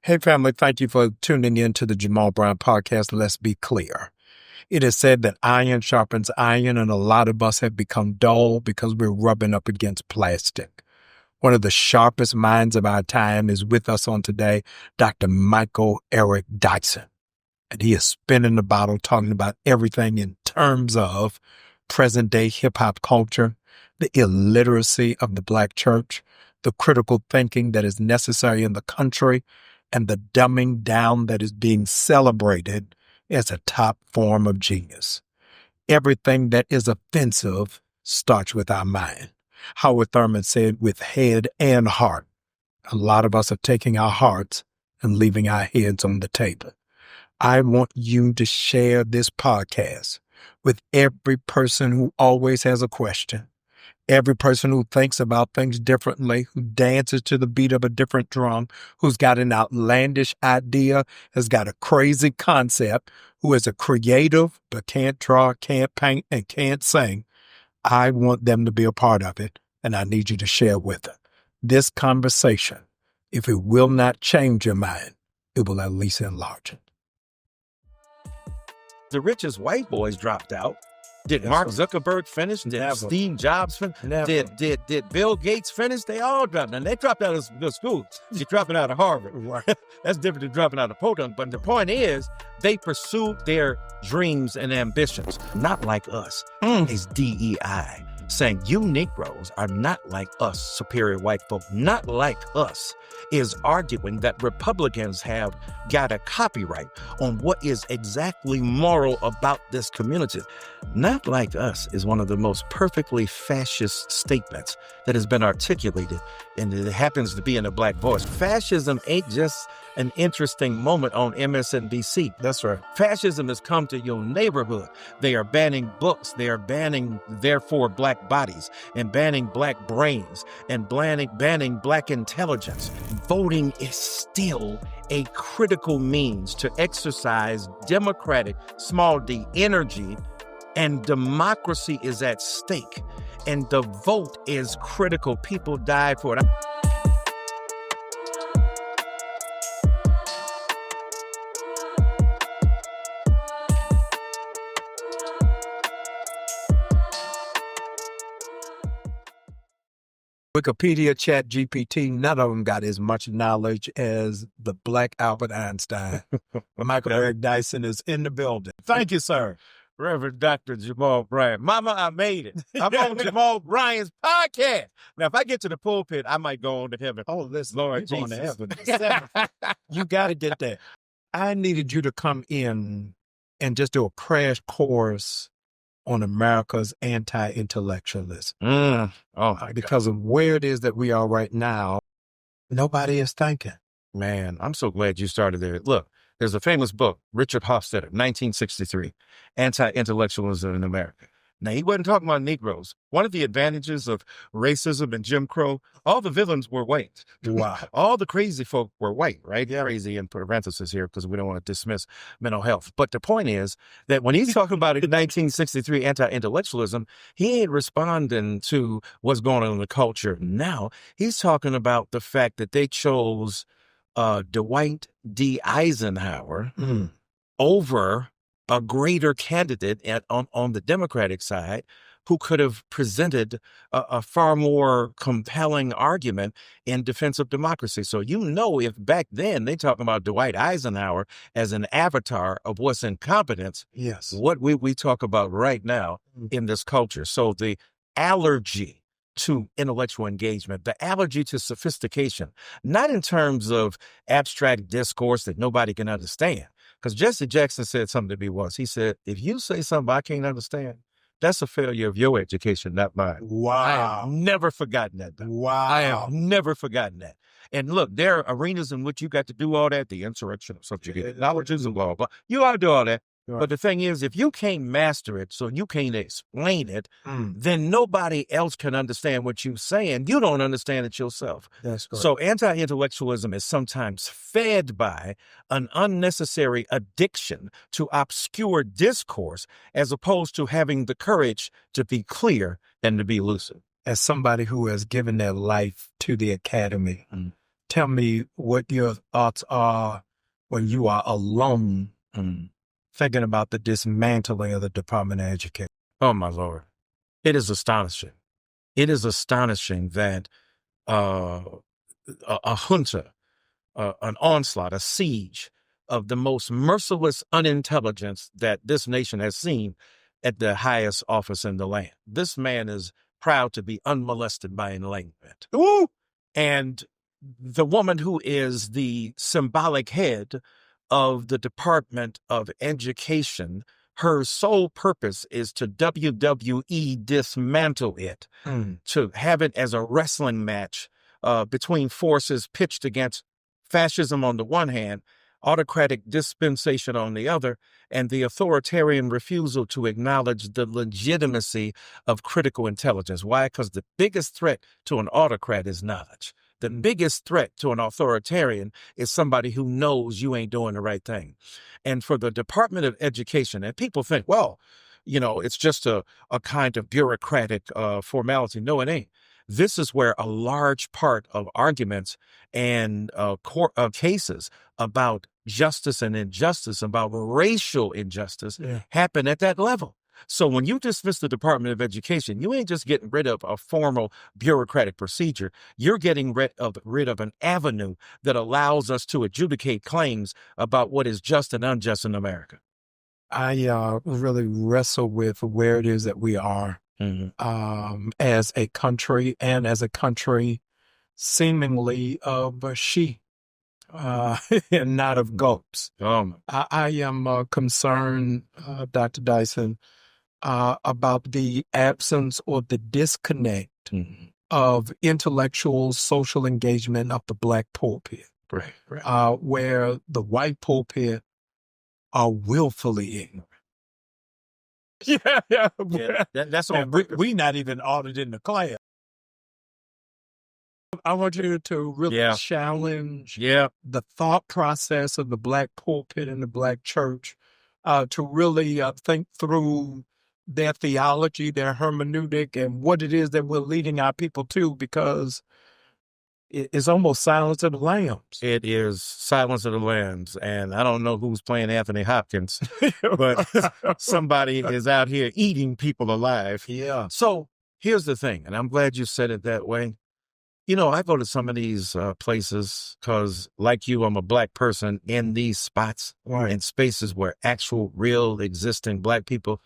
Hey, family, thank you for tuning in to the Jamal Bryant podcast. Let's be clear. It is said that iron sharpens iron, and a lot of us have become dull because we're rubbing up against plastic. One of the sharpest minds of our time is with us on today, Dr. Michael Eric Dyson. And he is spinning the bottle, talking about everything in terms of present-day hip-hop culture, the illiteracy of the Black church, the critical thinking that is necessary in the country, and the dumbing down that is being celebrated as a top form of genius. Everything that is offensive starts with our mind. Howard Thurman said, with head and heart. A lot of us are taking our hearts and leaving our heads on the table. I want you to share this podcast with every person who always has a question, every person who thinks about things differently, who dances to the beat of a different drum, who's got an outlandish idea, has got a crazy concept, who is a creative but can't draw, can't paint, and can't sing. I want them to be a part of it, and I need you to share with them. This conversation, if it will not change your mind, it will at least enlarge it. The richest white boys dropped out. Did Mark Zuckerberg finish? Did Steve Jobs finish? Did Bill Gates finish? They all dropped out. And they dropped out of the school. You're dropping out of Harvard. Right. That's different than dropping out of Potomac. But the point is, they pursued their dreams and ambitions. Not like us. It's DEI. Saying you Negroes are not like us, superior white folk, not like us, is arguing that Republicans have got a copyright on what is exactly moral about this community. Not like us is one of the most perfectly fascist statements that has been articulated, and it happens to be in a Black voice. Fascism ain't just an interesting moment on MSNBC. That's right. Fascism has come to your neighborhood. They are banning books. They are banning, therefore, Black bodies, and banning Black brains, and banning Black intelligence. Voting is still a critical means to exercise democratic, small d, energy, and democracy is at stake. And the vote is critical. People died for it. Wikipedia, ChatGPT, none of them got as much knowledge as the Black Albert Einstein. Michael Eric Dyson is in the building. Thank you, sir. Reverend Dr. Jamal Bryant. Mama, I made it. I'm on Jamal Bryant's podcast. Now, if I get to the pulpit, I might go on to heaven. Oh, listen, Lord Jesus. Going to heaven. You got to get there. I needed you to come in and just do a crash course on America's anti-intellectualism. Because of where it is that we are right now, nobody is thinking. Man, I'm so glad you started there. Look, there's a famous book, Richard Hofstadter, 1963, Anti-Intellectualism in America. Now, he wasn't talking about Negroes. One of the advantages of racism and Jim Crow, all the villains were white. Wow. All the crazy folk were white, right? Yeah. Crazy in parentheses here because we don't want to dismiss mental health. But the point is that when he's talking about 1963 anti-intellectualism, he ain't responding to what's going on in the culture now. He's talking about the fact that they chose Dwight D. Eisenhower over a greater candidate on the Democratic side who could have presented a far more compelling argument in defense of democracy. So, if back then they talking about Dwight Eisenhower as an avatar of what's incompetence, yes, what we talk about right now in this culture. So the allergy to intellectual engagement, the allergy to sophistication, not in terms of abstract discourse that nobody can understand. Because Jesse Jackson said something to me once. He said, if you say something I can't understand, that's a failure of your education, not mine. Wow. I have never forgotten that. Wow. I have never forgotten that. And look, there are arenas in which you got to do all that, the insurrection of subjugation, knowledges and blah, blah. You ought to do all that. Right. But the thing is, if you can't master it, so you can't explain it, then nobody else can understand what you're saying. You don't understand it yourself. That's correct. So anti-intellectualism is sometimes fed by an unnecessary addiction to obscure discourse as opposed to having the courage to be clear and to be lucid. As somebody who has given their life to the academy, tell me what your thoughts are when you are alone thinking about the dismantling of the Department of Education. Oh, my Lord. It is astonishing. It is astonishing that a junta, an onslaught, a siege of the most merciless unintelligence that this nation has seen at the highest office in the land. This man is proud to be unmolested by enlightenment. Ooh! And the woman who is the symbolic head of the Department of Education, her sole purpose is to WWE dismantle it, to have it as a wrestling match between forces pitched against fascism on the one hand, autocratic dispensation on the other, and the authoritarian refusal to acknowledge the legitimacy of critical intelligence. Why? Because the biggest threat to an autocrat is knowledge. The biggest threat to an authoritarian is somebody who knows you ain't doing the right thing. And for the Department of Education, and people think, well, it's just a kind of bureaucratic formality. No, it ain't. This is where a large part of arguments and court cases about justice and injustice, about racial injustice, happen at that level. So when you dismiss the Department of Education, you ain't just getting rid of a formal bureaucratic procedure. You're getting rid of an avenue that allows us to adjudicate claims about what is just and unjust in America. I really wrestle with where it is that we are as a country, and as a country seemingly of sheep and not of goats. I am concerned, Dr. Dyson, about the absence or the disconnect of intellectual social engagement of the Black pulpit, where the white pulpit are willfully ignorant. That's on. We not even audited in the class. I want you to really challenge the thought process of the Black pulpit and the Black church to really think through their theology, their hermeneutic, and what it is that we're leading our people to, because it's almost Silence of the Lambs. It is Silence of the Lambs. And I don't know who's playing Anthony Hopkins, but somebody is out here eating people alive. Yeah. So here's the thing, and I'm glad you said it that way. I go to some of these places because, like you, I'm a Black person in these spots, in spaces where actual, real, existing Black people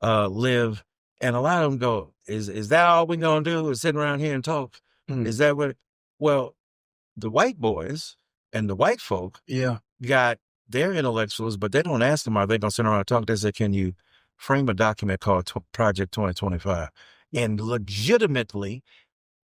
live. And a lot of them go, is that all we're going to do, is sit around here and talk? Is that what? Well, the white boys and the white folk got their intellectuals, but they don't ask them, are they going to sit around and talk? They say, can you frame a document called Project 2025 and legitimately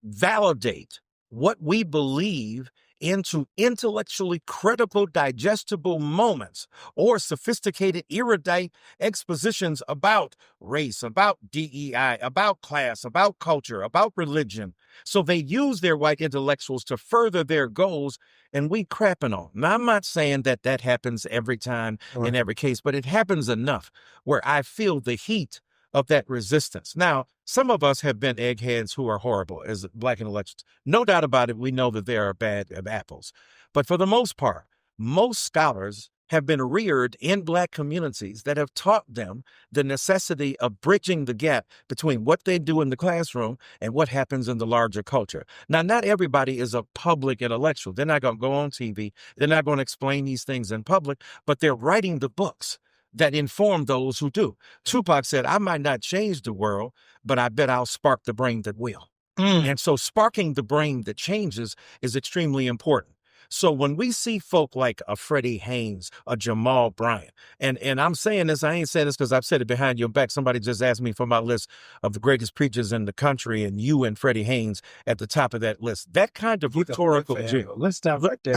validate what we believe into intellectually credible, digestible moments or sophisticated, erudite expositions about race, about DEI, about class, about culture, about religion. So they use their white intellectuals to further their goals, and we crapping on. Now, I'm not saying that happens every time in every case, but it happens enough where I feel the heat of that resistance. Now, some of us have been eggheads who are horrible as Black intellectuals. No doubt about it. We know that there are bad apples. But for the most part, most scholars have been reared in Black communities that have taught them the necessity of bridging the gap between what they do in the classroom and what happens in the larger culture. Now, not everybody is a public intellectual. They're not going to go on TV. They're not going to explain these things in public, but they're writing the books that inform those who do. Tupac said, I might not change the world, but I bet I'll spark the brain that will. And so sparking the brain that changes is extremely important. So when we see folk like a Freddie Haynes, a Jamal Bryant, and I'm saying this, I ain't saying this because I've said it behind your back. Somebody just asked me for my list of the greatest preachers in the country, and you and Freddie Haynes at the top of that list. That kind of rhetorical genius. Let's stop right there.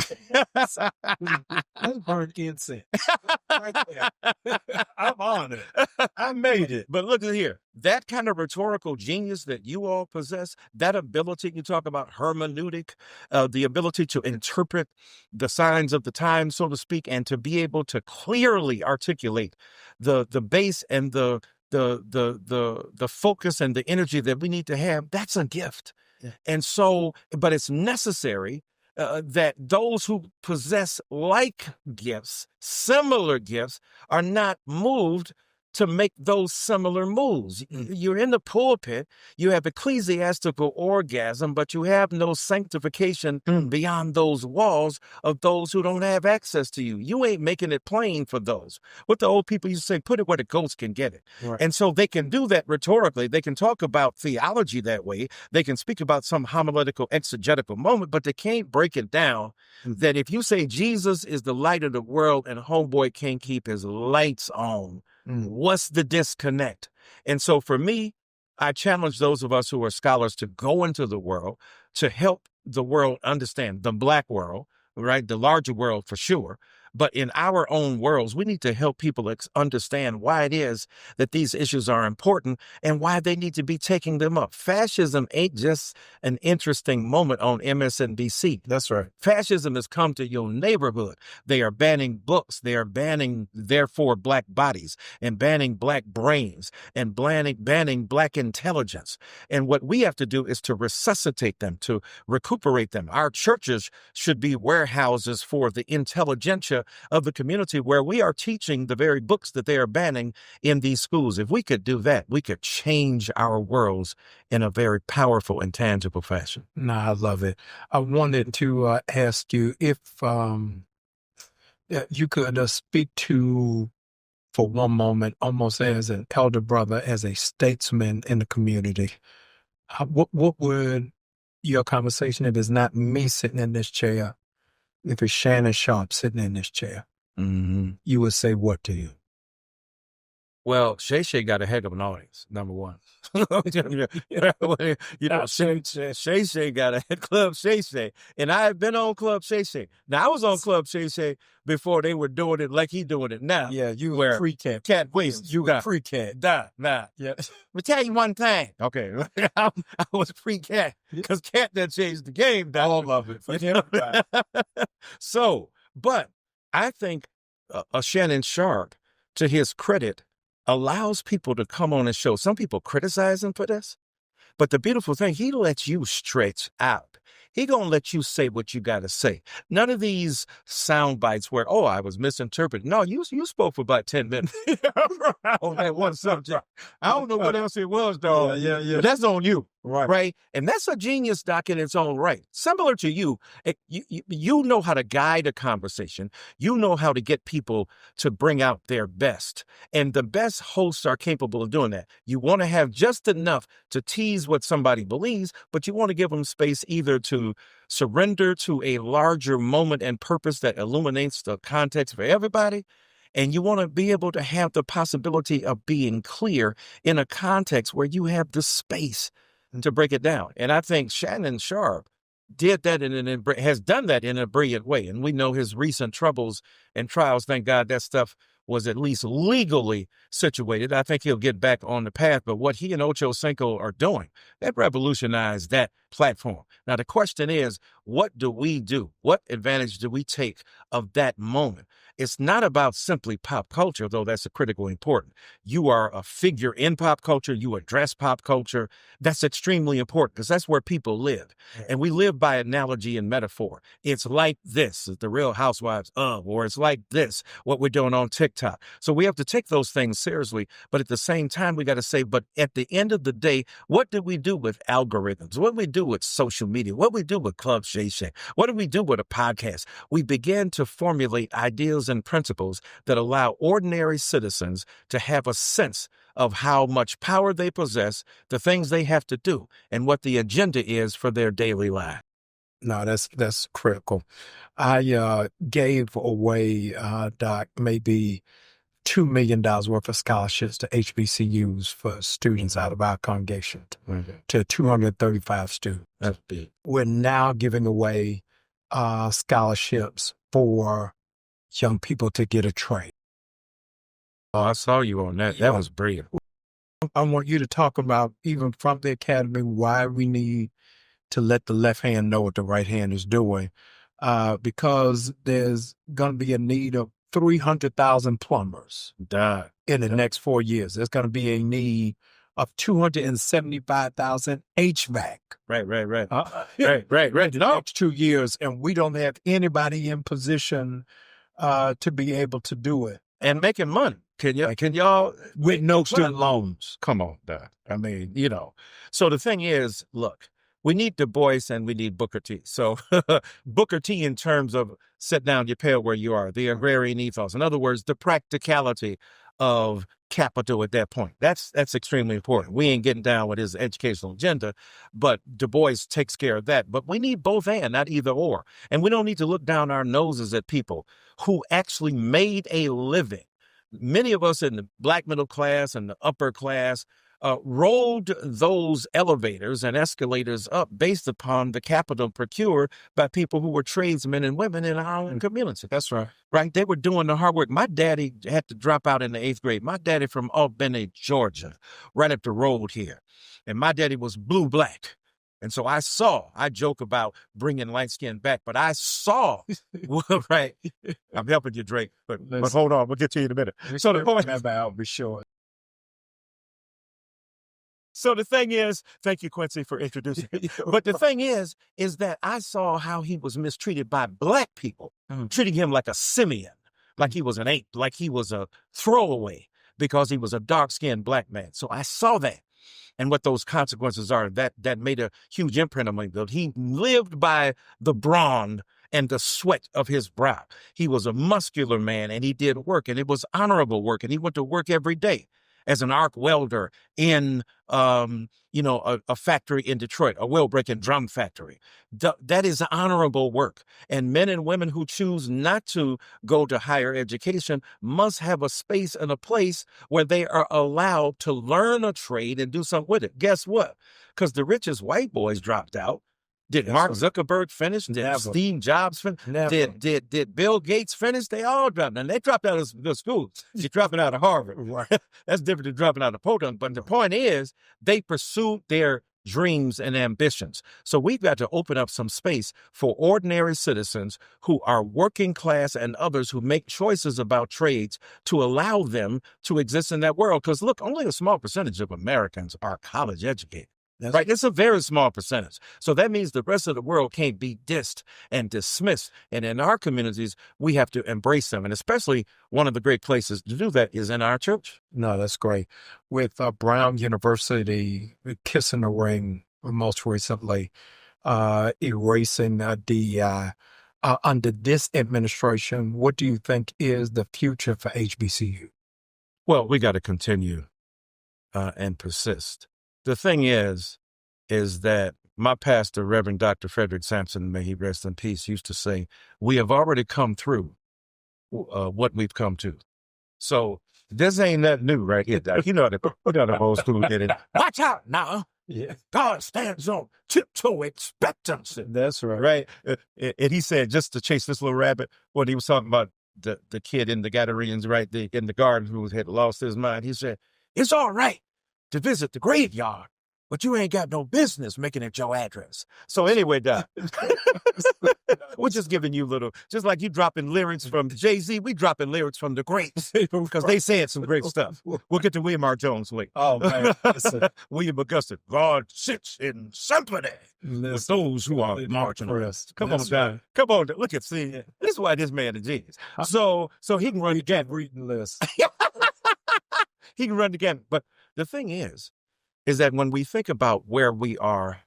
Let's burn incense. Right there. I'm on it. I made it. But look at here. That kind of rhetorical genius that you all possess, that ability, you talk about hermeneutic, the ability to interpret the signs of the times, so to speak, and to be able to clearly articulate the base and the focus and the energy that we need to have, that's a gift. And so, but it's necessary that those who possess like gifts, similar gifts, are not moved to make those similar moves. You're in the pulpit, you have ecclesiastical orgasm, but you have no sanctification beyond those walls of those who don't have access to you. You ain't making it plain for those. What the old people used to say, put it where the ghost can get it. Right. And so they can do that rhetorically. They can talk about theology that way. They can speak about some homiletical, exegetical moment, but they can't break it down that if you say Jesus is the light of the world and homeboy can't keep his lights on, what's the disconnect? And so for me, I challenge those of us who are scholars to go into the world, to help the world understand, the Black world, right? The larger world for sure. But in our own worlds, we need to help people understand why it is that these issues are important and why they need to be taking them up. Fascism ain't just an interesting moment on MSNBC. That's right. Fascism has come to your neighborhood. They are banning books. They are banning, therefore, Black bodies and banning Black brains and banning Black intelligence. And what we have to do is to resuscitate them, to recuperate them. Our churches should be warehouses for the intelligentsia of the community, where we are teaching the very books that they are banning in these schools. If we could do that, we could change our worlds in a very powerful and tangible fashion. No, I love it. I wanted to ask you if you could speak to, for one moment, almost as an elder brother, as a statesman in the community, what would your conversation, if it's not me sitting in this chair, if it's Shannon Sharpe sitting in this chair, you would say what to you? Well, Shay got a heck of an audience, number one. Shay got a Club Shay. And I have been on Club Shay. Now, I was on Club Shay before they were doing it like he doing it now. Yeah, you were pre-cat. Cat Williams. You were pre-cat. Nah. Yeah. But tell you one thing. Okay. I was pre-cat because cat that changed the game. All of it. So, but I think a Shannon Sharpe, to his credit, allows people to come on and show. Some people criticize him for this, but the beautiful thing, he lets you stretch out. He gonna let you say what you gotta say. None of these sound bites where, oh, I was misinterpreted. No, you spoke for about 10 minutes on that one subject. I don't know what else it was, dog. Yeah. But that's on you. Right. And that's a genius, Doc, in its own right. Similar to you, you know how to guide a conversation. You know how to get people to bring out their best. And the best hosts are capable of doing that. You want to have just enough to tease what somebody believes, but you want to give them space either to surrender to a larger moment and purpose that illuminates the context for everybody. And you want to be able to have the possibility of being clear in a context where you have the space to break it down. And I think Shannon Sharpe did that has done that in a brilliant way. And we know his recent troubles and trials. Thank God that stuff was at least legally situated. I think he'll get back on the path. But what he and Ocho Cinco are doing, that revolutionized that platform. Now, the question is, what do we do? What advantage do we take of that moment? It's not about simply pop culture, though that's a critically important. You are a figure in pop culture. You address pop culture. That's extremely important because that's where people live. And we live by analogy and metaphor. It's like this, the Real Housewives of, or it's like this, what we're doing on TikTok. So we have to take those things seriously. But at the same time, we got to say, but at the end of the day, what do we do with algorithms? What do we do with social media? What do we do with Club Shay Shay? What do we do with a podcast? We begin to formulate ideas and principles that allow ordinary citizens to have a sense of how much power they possess, the things they have to do, and what the agenda is for their daily life. No, that's critical. I gave away, Doc, maybe $2 million worth of scholarships to HBCUs for students out of our congregation, to 235 students. That's big. We're now giving away scholarships for young people to get a trade. Oh, I saw you on that. That was brilliant. I want you to talk about, even from the academy, why we need to let the left hand know what the right hand is doing, because there's going to be a need of 300,000 plumbers in the next 4 years. There's going to be a need of 275,000 HVAC. Right. Right. The next 2 years, and we don't have anybody in position to be able to do it. And making money. Can y'all with no student loans? Come on, Doc. I mean, you know. So the thing is, look, we need Du Bois and we need Booker T. So Booker T in terms of sit down, you pay where you are, the agrarian ethos. In other words, the practicality of capital at that point. That's extremely important. We ain't getting down with his educational agenda, but Du Bois takes care of that. But we need both and, not either or. And we don't need to look down our noses at people who actually made a living. Many of us in the black middle class and the upper class rolled those elevators and escalators up based upon the capital procured by people who were tradesmen and women in our own community. That's right. Right? They were doing the hard work. My daddy had to drop out in the 8th grade. My daddy from Albany, Georgia, right up the road here. And my daddy was blue-black. And so I joke about bringing light skin back, but I saw, right? I'm helping you, Drake, but hold on, we'll get to you in a minute. So the point, I'll be sure. So the thing is, thank you, Quincy, for introducing me. But the thing is that I saw how he was mistreated by black people, treating him like a simian, like he was an ape, like he was a throwaway because he was a dark-skinned black man. So I saw that. And what those consequences are, that made a huge imprint on me. He lived by the brawn and the sweat of his brow. He was a muscular man, and he did work, and it was honorable work, and he went to work every day as an arc welder in, a factory in Detroit, a wheel breaking drum factory. That is honorable work. And men and women who choose not to go to higher education must have a space and a place where they are allowed to learn a trade and do something with it. Guess what? Because the richest white boys dropped out. Did Mark Zuckerberg finish? Did Steve Jobs finish? Did Bill Gates finish? They all dropped out. And they dropped out of the schools. You're dropping out of Harvard. Right. That's different than dropping out of Podunk. But the point is, they pursued their dreams and ambitions. So we've got to open up some space for ordinary citizens who are working class and others who make choices about trades to allow them to exist in that world. Because look, only a small percentage of Americans are college educated. Right. It's a very small percentage. So that means the rest of the world can't be dissed and dismissed. And in our communities, we have to embrace them. And especially one of the great places to do that is in our church. No, that's great. With Brown University kissing the ring most recently, erasing DEI under this administration, what do you think is the future for HBCU? Well, we got to continue and persist. The thing is that my pastor, Reverend Dr. Frederick Sampson, may he rest in peace, used to say, we have already come through what we've come to. So this ain't nothing new right here, Doc. You know the old school did it. Watch out now. Yeah. God stands on tiptoe expectancy. That's right. Right? And he said, just to chase this little rabbit, when he was talking about the kid in the Gadareans, right, in the garden who had lost his mind, he said, it's all right to visit the graveyard, but you ain't got no business making it your address. So anyway, Doc, we're just giving you just like you dropping lyrics from Jay-Z, we dropping lyrics from the greats because they said some great stuff. We'll get to William R. Jones later. Oh, man. William Augustus, God sits in sympathy with those who are marginalized. Come on, Doc. Come on, look at, see, this is why this man is genius. So he can run the gamut. Reading list. He can run the gamut. But the thing is that when we think about where we are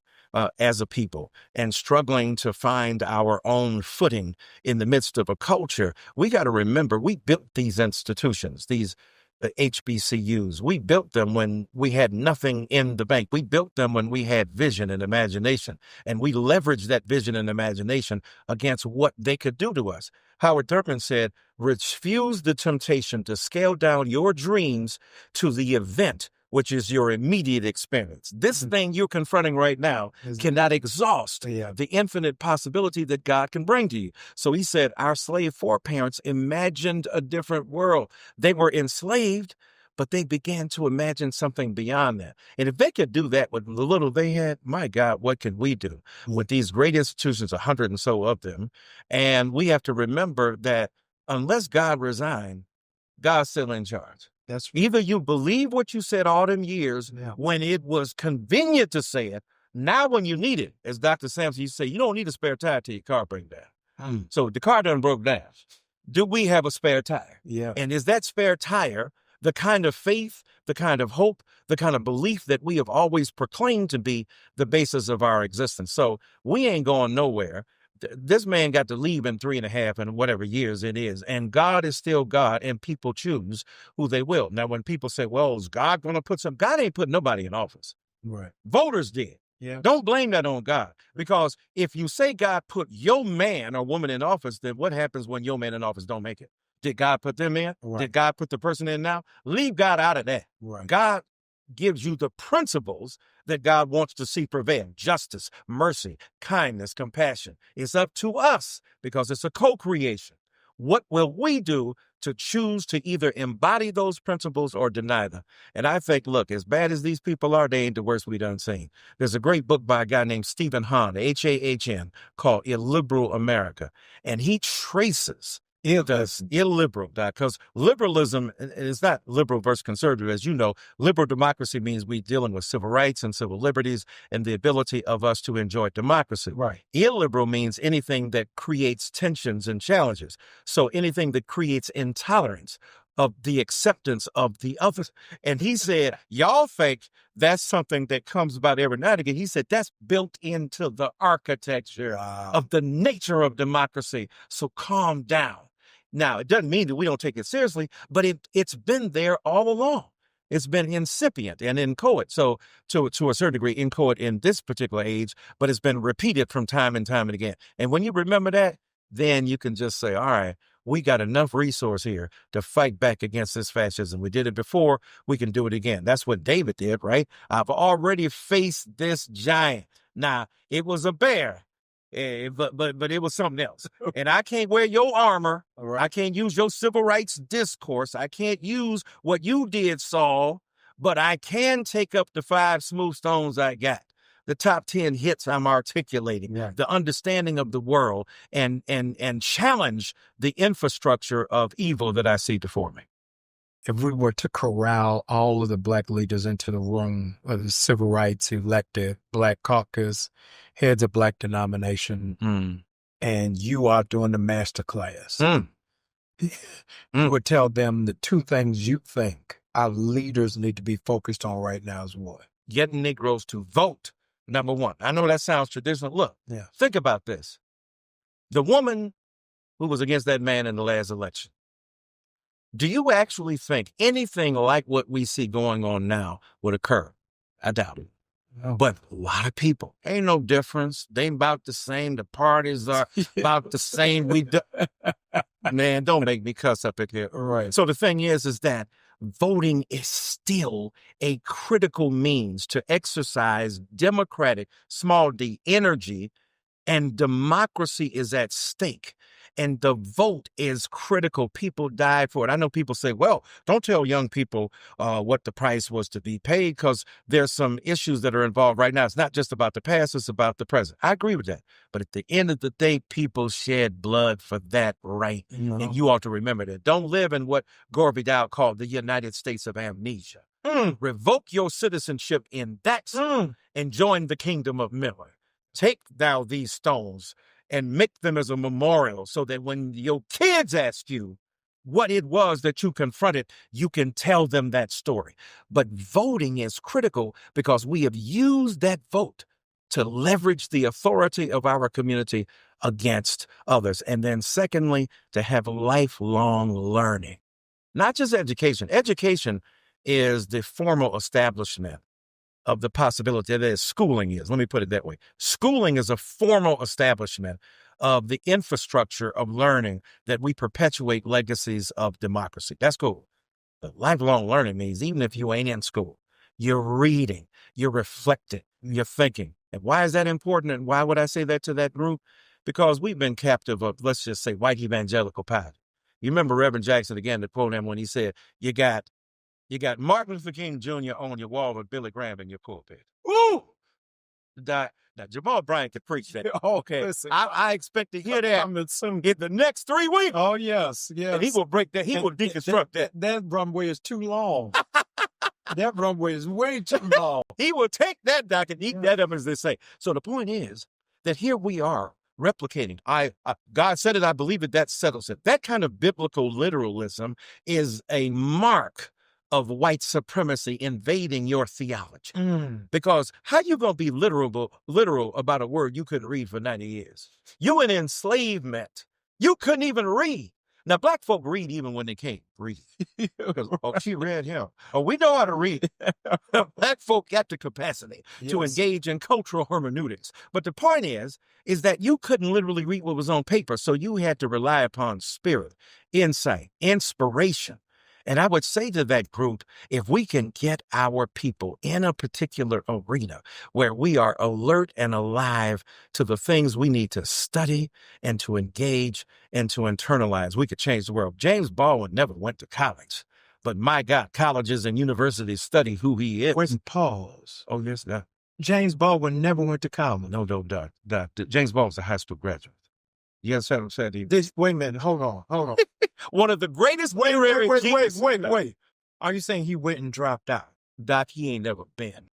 as a people and struggling to find our own footing in the midst of a culture, we got to remember we built these institutions, these HBCUs. We built them when we had nothing in the bank. We built them when we had vision and imagination, and we leveraged that vision and imagination against what they could do to us. Howard Thurman said, refuse the temptation to scale down your dreams to the event, which is your immediate experience. This thing you're confronting right now cannot exhaust the infinite possibility that God can bring to you. So he said, our slave foreparents imagined a different world. They were enslaved, but they began to imagine something beyond that. And if they could do that with the little they had, my God, what can we do with these great institutions, 100 and so of them? And we have to remember that unless God resigned, God's still in charge. Either you believe what you said all them years when it was convenient to say it. Now when you need it, as Dr. Sampson used to say, you don't need a spare tire till your car breaks down. So the car done broke down. Do we have a spare tire? Yeah. And is that spare tire the kind of faith, the kind of hope, the kind of belief that we have always proclaimed to be the basis of our existence? So we ain't going nowhere. This man got to leave in 3.5 and whatever years it is. And God is still God, and people choose who they will. Now, when people say, well, is God going to put some? God ain't putting nobody in office. Right. Voters did. Yeah. Don't blame that on God. Because if you say God put your man or woman in office, then what happens when your man in office don't make it? Did God put them in? Right. Did God put the person in now? Leave God out of that. Right. God gives you the principles that God wants to see prevail: justice, mercy, kindness, compassion. It's up to us because it's a co-creation. What will we do to choose to either embody those principles or deny them? And I think, look, as bad as these people are, they ain't the worst we done seen. There's a great book by a guy named Stephen Hahn, H-A-H-N, called Illiberal America. And he traces illiberal, because liberalism is not liberal versus conservative. As you know, liberal democracy means we dealing with civil rights and civil liberties and the ability of us to enjoy democracy. Right. Illiberal means anything that creates tensions and challenges. So anything that creates intolerance of the acceptance of the other. And he said, y'all think that's something that comes about every now and again. He said, that's built into the architecture of the nature of democracy. So calm down. Now, it doesn't mean that we don't take it seriously, but it's been there all along. It's been incipient and inchoate. So to a certain degree, inchoate in this particular age, but it's been repeated from time and time and again. And when you remember that, then you can just say, all right, we got enough resource here to fight back against this fascism. We did it before, we can do it again. That's what David did, right? I've already faced this giant. Now, it was a bear. But it was something else. And I can't wear your armor. Right. I can't use your civil rights discourse. I can't use what you did, Saul, but I can take up the 5 smooth stones I got, the top 10 hits I'm articulating, the understanding of the world, and challenge the infrastructure of evil that I see before me. If we were to corral all of the Black leaders into the room of the civil rights elected Black caucus, heads of Black denomination, and you are doing the master class, you would tell them the 2 things you think our leaders need to be focused on right now is what? Getting Negroes to vote, number 1. I know that sounds traditional. Look, think about this. The woman who was against that man in the last election, do you actually think anything like what we see going on now would occur? I doubt it. No. But a lot of people, ain't no difference. They about the same. The parties are about the same. Man, don't make me cuss up in here. Right. So the thing is that voting is still a critical means to exercise democratic, small d, energy, and democracy is at stake. And the vote is critical. People died for it. I know people say, well, don't tell young people what the price was to be paid because there's some issues that are involved right now. It's not just about the past, it's about the present. I agree with that. But at the end of the day, people shed blood for that right. And you ought to remember that. Don't live in what Gore Vidal called the United States of amnesia. Revoke your citizenship in that and join the kingdom of Miller. Take thou these stones and make them as a memorial so that when your kids ask you what it was that you confronted, you can tell them that story. But voting is critical because we have used that vote to leverage the authority of our community against others. And then secondly, to have lifelong learning, not just education. Education is the formal establishment of the possibility that is schooling is. Let me put it that way. Schooling is a formal establishment of the infrastructure of learning that we perpetuate legacies of democracy. That's cool. But lifelong learning means even if you ain't in school, you're reading, you're reflecting, you're thinking. And why is that important? And why would I say that to that group? Because we've been captive of, let's just say, white evangelical piety. You remember Reverend Jackson, again, to quote him when he said, you got Martin Luther King Jr. on your wall with Billy Graham in your pulpit. Ooh! Now, Jamal Bryant could preach that. Okay. Listen, I expect to hear that in the next 3 weeks. Oh, yes, yes. And he will break that. He will deconstruct that. That runway is too long. That runway is way too long. He will take that doc and eat that up, as they say. So the point is that here we are replicating. God said it, I believe it, that settles it. That kind of biblical literalism is a mark of white supremacy invading your theology. Because how you going to be literal about a word you couldn't read for 90 years? You in enslavement. You couldn't even read. Now, black folk read even when they can't read. Oh, she read him. Oh, we know how to read. Black folk got the capacity to engage in cultural hermeneutics. But the point is that you couldn't literally read what was on paper, so you had to rely upon spirit, insight, inspiration. And I would say to that group, if we can get our people in a particular arena where we are alert and alive to the things we need to study and to engage and to internalize, we could change the world. James Baldwin never went to college, but my God, colleges and universities study who he is. Where's pause? Oh, yes, no. James Baldwin never went to college. No, James Baldwin's a high school graduate. Yes, I'm saying. Wait a minute. Hold on. One of the greatest literary geniuses. Wait. Are you saying he went and dropped out? Doc, he ain't never been.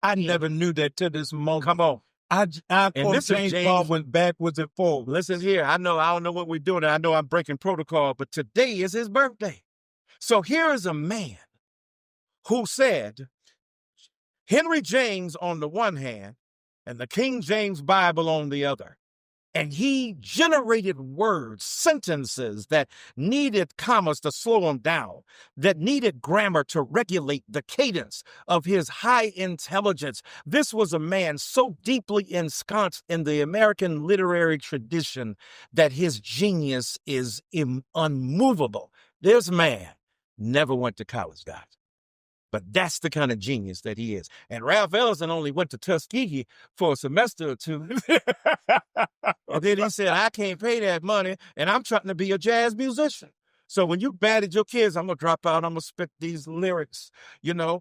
I never knew that to this moment. Come on. I quote James Baldwin backwards and forwards. Listen here. I don't know what we're doing. I know I'm breaking protocol, but today is his birthday. So here is a man who said Henry James on the one hand and the King James Bible on the other. And he generated words, sentences that needed commas to slow them down, that needed grammar to regulate the cadence of his high intelligence. This was a man so deeply ensconced in the American literary tradition that his genius is unmovable. This man never went to college, guys. But that's the kind of genius that he is. And Ralph Ellison only went to Tuskegee for a semester or two. And then he said, I can't pay that money, and I'm trying to be a jazz musician. So when you batted your kids, I'm going to drop out, I'm going to spit these lyrics. You know,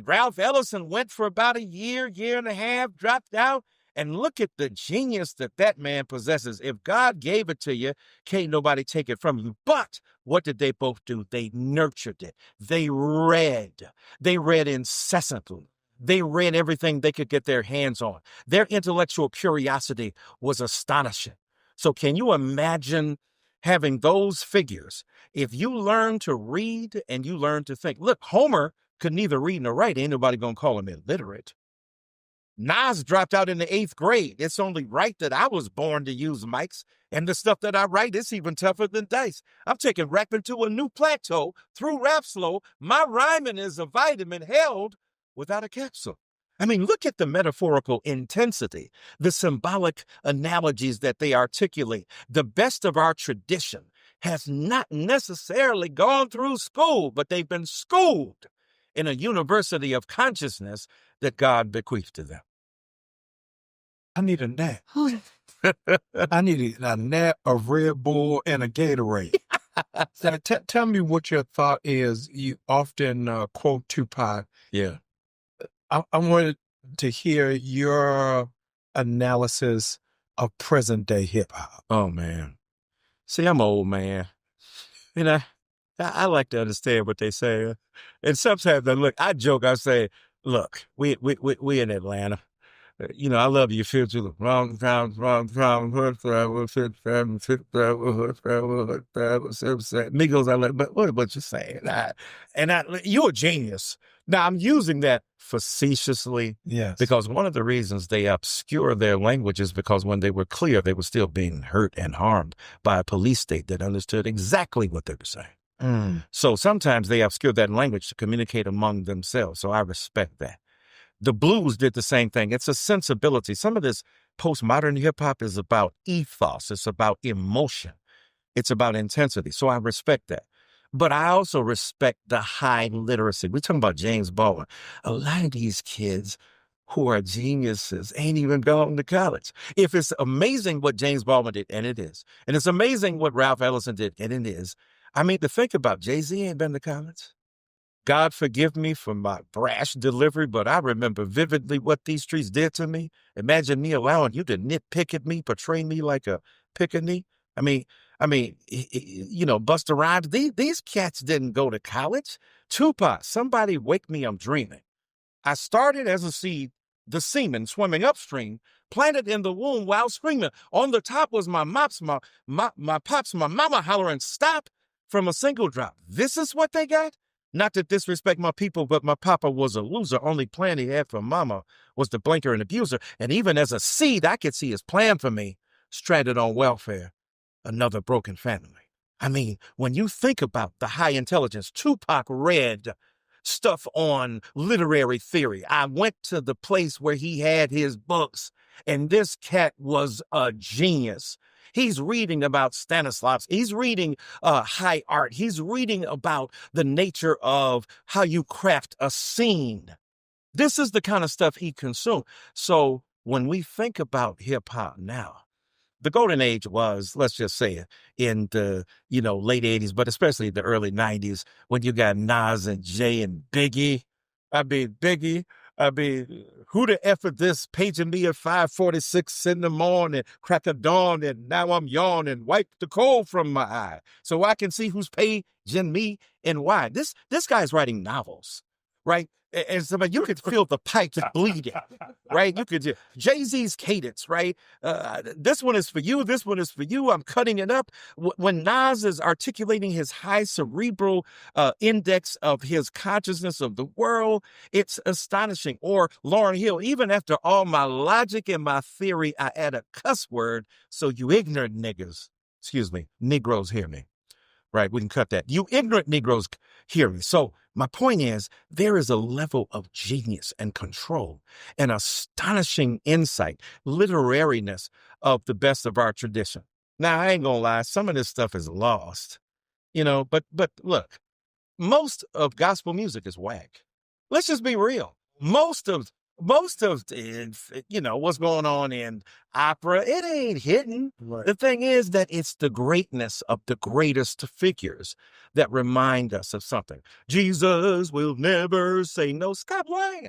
Ralph Ellison went for about a year and a half, dropped out. And look at the genius that man possesses. If God gave it to you, can't nobody take it from you. But what did they both do? They nurtured it. They read. They read incessantly. They read everything they could get their hands on. Their intellectual curiosity was astonishing. So can you imagine having those figures? If you learn to read and you learn to think. Look, Homer could neither read nor write. Ain't nobody going to call him illiterate. Nas dropped out in the 8th grade. It's only right that I was born to use mics. And the stuff that I write is even tougher than dice. I'm taking rapping to a new plateau through rap slow. My rhyming is a vitamin held without a capsule. I mean, look at the metaphorical intensity, the symbolic analogies that they articulate. The best of our tradition has not necessarily gone through school, but they've been schooled in a university of consciousness that God bequeathed to them. I need a nap. I need a nap, a Red Bull, and a Gatorade. So tell me what your thought is. You often quote Tupac. Yeah. I wanted to hear your analysis of present-day hip-hop. Oh, man. See, I'm an old man. And I like to understand what they say. And sometimes I joke, I say, look, we in Atlanta. You know, I love you, feel to the wrong time, hood travel, fit travel, Migos, I like, but what you saying? You're a genius. Now, I'm using that facetiously. Yes. Because one of the reasons they obscure their language is because when they were clear, they were still being hurt and harmed by a police state that understood exactly what they were saying. So sometimes they obscure that language to communicate among themselves. So I respect that. The blues did the same thing. It's a sensibility. Some of this postmodern hip hop is about ethos. It's about emotion. It's about intensity. So I respect that. But I also respect the high literacy. We're talking about James Baldwin. A lot of these kids who are geniuses ain't even gone to college. If it's amazing what James Baldwin did, and it is, and it's amazing what Ralph Ellison did, and it is, I mean, to think about, Jay-Z ain't been to college. God forgive me for my brash delivery, but I remember vividly what these streets did to me. Imagine me allowing you to nitpick at me, portray me like a pickaninny. Busta Rhymes, these cats didn't go to college. Tupac, somebody wake me, I'm dreaming. I started as a seed, the semen swimming upstream, planted in the womb while screaming. On the top was my mops, my pops, my mama hollering, stop, from a single drop. This is what they got? Not to disrespect my people, but my papa was a loser. Only plan he had for mama was to blinker and abuser. And even as a seed, I could see his plan for me, stranded on welfare, another broken family. I mean, when you think about the high intelligence, Tupac read stuff on literary theory. I went to the place where he had his books, and this cat was a genius. He's reading about Stanislavski. He's reading high art. He's reading about the nature of how you craft a scene. This is the kind of stuff he consumed. So when we think about hip hop now, the golden age was, let's just say it, in the late 80s, but especially the early 90s, when you got Nas and Jay and Biggie. Who the F is this paging me at 5:46 in the morning, crack of dawn, and now I'm yawning, wipe the coal from my eye so I can see who's paging me and why. This guy's writing novels, right? And so you could feel the pipes bleeding, right? You could Jay-Z's cadence, right? This one is for you. This one is for you. I'm cutting it up. When Nas is articulating his high cerebral index of his consciousness of the world, it's astonishing. Or Lauryn Hill, even after all my logic and my theory, I add a cuss word so you ignorant niggas, Negroes hear me. Right, we can cut that. You ignorant Negroes hear me. So my point is, there is a level of genius and control and astonishing insight, literariness of the best of our tradition. Now, I ain't gonna lie, some of this stuff is lost, but look, most of gospel music is whack. Let's just be real. Most of what's going on in opera, it ain't hitting. Right. The thing is that it's the greatness of the greatest figures that remind us of something. Jesus will never say no. Stop lying.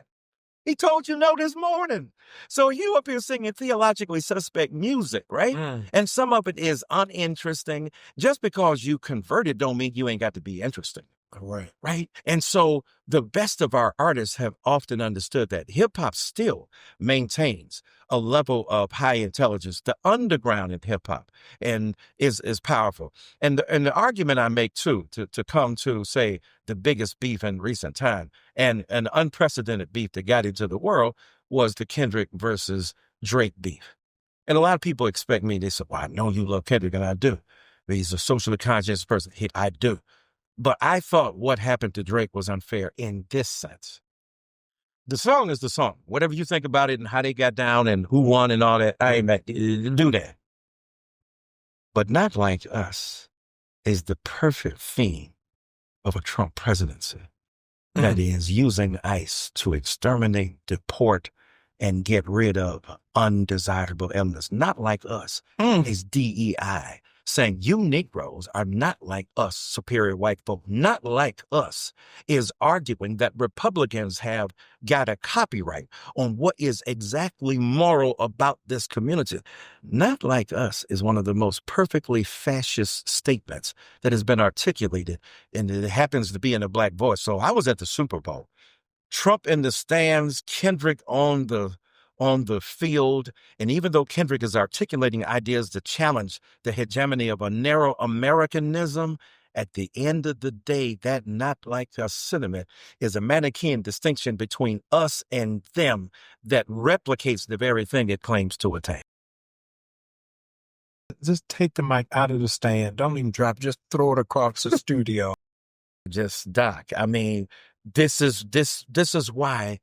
He told you no this morning. So you up here singing theologically suspect music, right? Mm. And some of it is uninteresting. Just because you converted don't mean you ain't got to be interesting. Right. Right. And so the best of our artists have often understood that hip hop still maintains a level of high intelligence. The underground in hip hop and is powerful. And the argument I make too, to come to say the biggest beef in recent time and an unprecedented beef that got into the world was the Kendrick versus Drake beef. And a lot of people expect me to say, well, I know you love Kendrick, and I do. He's a socially conscious person. I do. But I thought what happened to Drake was unfair in this sense. The song is the song. Whatever you think about it and how they got down and who won and all that, I ain't do that. But Not Like Us is the perfect theme of a Trump presidency. Mm-hmm. That is using ICE to exterminate, deport, and get rid of undesirable elements. Not Like Us is DEI. Saying you Negroes are not like us, superior white folk. Not Like Us is arguing that Republicans have got a copyright on what is exactly moral about this community. Not Like Us is one of the most perfectly fascist statements that has been articulated, and it happens to be in a black voice. So I was at the Super Bowl. Trump in the stands, Kendrick on the field. And even though Kendrick is articulating ideas to challenge the hegemony of a narrow Americanism, at the end of the day, that Not Like Us sentiment is a Manichaean distinction between us and them that replicates the very thing it claims to attain. Just take the mic out of the stand. Don't even drop. Just throw it across the studio. Just Doc. I mean, this is why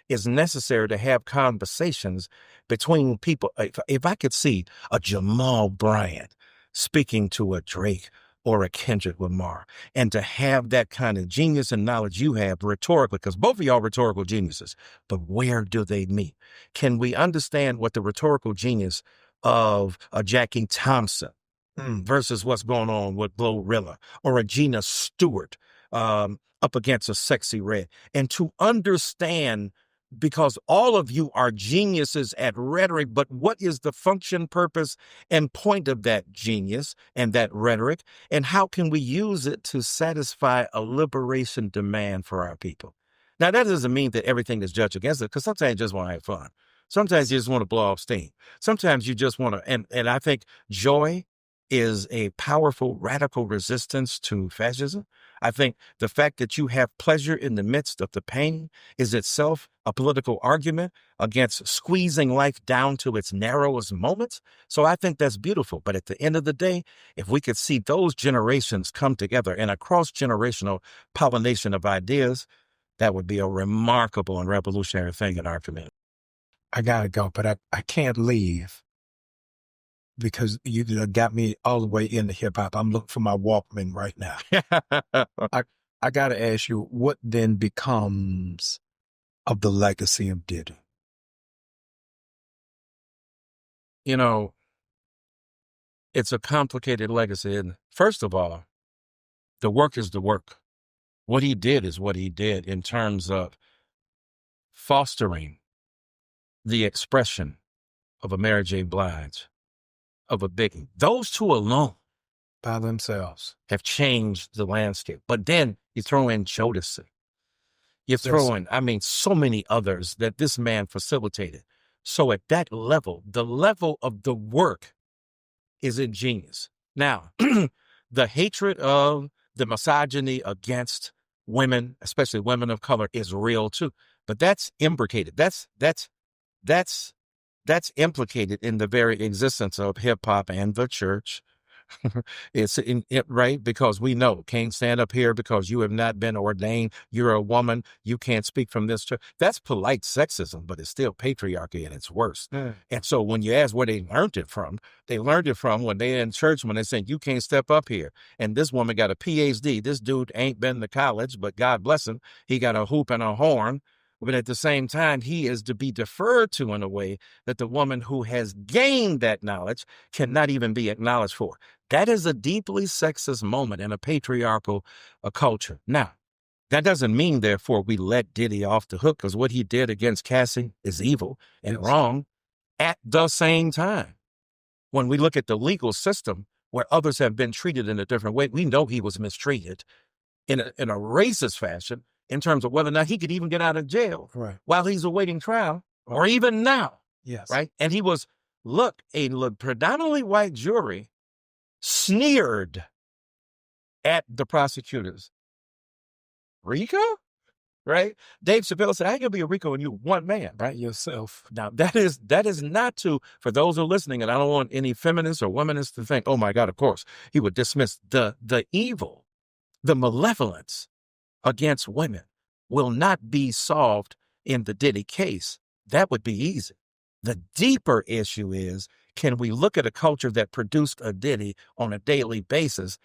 it's necessary to have conversations between people. If I could see a Jamal Bryant speaking to a Drake or a Kendrick Lamar, and to have that kind of genius and knowledge you have rhetorically, because both of y'all rhetorical geniuses, but where do they meet? Can we understand what the rhetorical genius of a Jackie Thompson versus what's going on with Glorilla or a Gina Stewart up against a sexy red, and to understand, because all of you are geniuses at rhetoric, but what is the function, purpose, and point of that genius and that rhetoric, and how can we use it to satisfy a liberation demand for our people? Now, that doesn't mean that everything is judged against it, because sometimes you just want to have fun. Sometimes you just want to blow off steam. Sometimes you just want to, and I think joy is a powerful, radical resistance to fascism. I think the fact that you have pleasure in the midst of the pain is itself a political argument against squeezing life down to its narrowest moments. So I think that's beautiful. But at the end of the day, if we could see those generations come together in a cross-generational pollination of ideas, that would be a remarkable and revolutionary thing in our community. I gotta go, but I can't leave because you got me all the way into hip hop. I'm looking for my Walkman right now. I gotta ask you, what then becomes of the legacy of Diddy? You know, it's a complicated legacy. And first of all, the work is the work. What he did is what he did in terms of fostering the expression of a Mary J. Blige, of a Biggie. Those two alone By themselves have changed the landscape. But then you throw in Jodeci. You throw in, so many others that this man facilitated. So at that level, the level of the work is ingenious. Now, the hatred of the misogyny against women, especially women of color, is real too. But that's imbricated. That's implicated in the very existence of hip hop and the church. It's right, because we know can't stand up here because you have not been ordained. You're a woman. You can't speak from this church. That's polite sexism, but it's still patriarchy at its worst. And so when you ask where they learned it from when they're in church, when they say you can't step up here. And this woman got a PhD. This dude ain't been to college, but God bless him. He got a hoop and a horn. But at the same time, he is to be deferred to in a way that the woman who has gained that knowledge cannot even be acknowledged for. That is a deeply sexist moment in a patriarchal culture. Now, that doesn't mean, therefore, we let Diddy off the hook, because what he did against Cassie is evil and wrong. At the same time, when we look at the legal system where others have been treated in a different way, we know he was mistreated in a racist fashion, in terms of whether or not he could even get out of jail while he's awaiting trial, or even now. Yes. Right. And he was, a predominantly white jury sneered at the prosecutors. Rico? Right? Dave Chappelle said, I ain't gonna be a Rico when you one man. Right, yourself. Now, that is not to, for those who are listening, and I don't want any feminists or womanists to think, oh my God, of course, he would dismiss the evil, the malevolence against women will not be solved in the Diddy case. That would be easy. The deeper issue is, can we look at a culture that produced a Diddy on a daily basis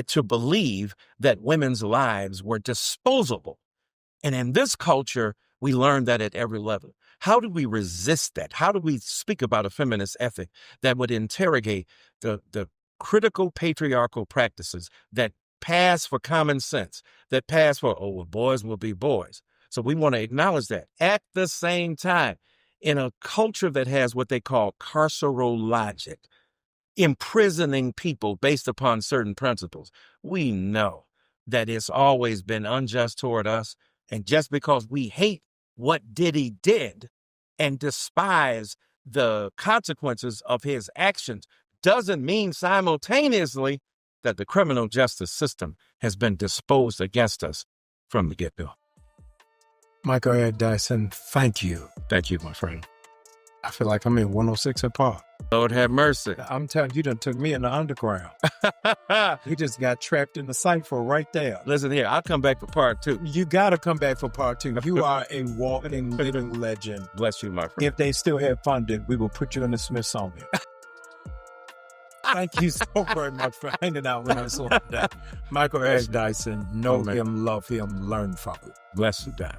to believe that women's lives were disposable? And in this culture, we learn that at every level. How do we resist that? How do we speak about a feminist ethic that would interrogate the critical patriarchal practices that pass for common sense, that pass for, boys will be boys. So we want to acknowledge that. At the same time, in a culture that has what they call carceral logic, imprisoning people based upon certain principles, we know that it's always been unjust toward us. And just because we hate what Diddy did and despise the consequences of his actions doesn't mean simultaneously that the criminal justice system has been disposed against us from the get-go. Michael Eric Dyson, thank you. Thank you, my friend. I feel like I'm in 106 at Park. Lord have mercy. I'm telling you, done took me in the underground. He just got trapped in the cipher right there. Listen here, I'll come back for part 2. You got to come back for part 2. You are a walking, living legend. Bless you, my friend. If they still have funding, we will put you in the Smithsonian. Thank you so very much for hanging out with us on that. Michael Eric Dyson, know him, love him, learn from him. Bless you, Dan.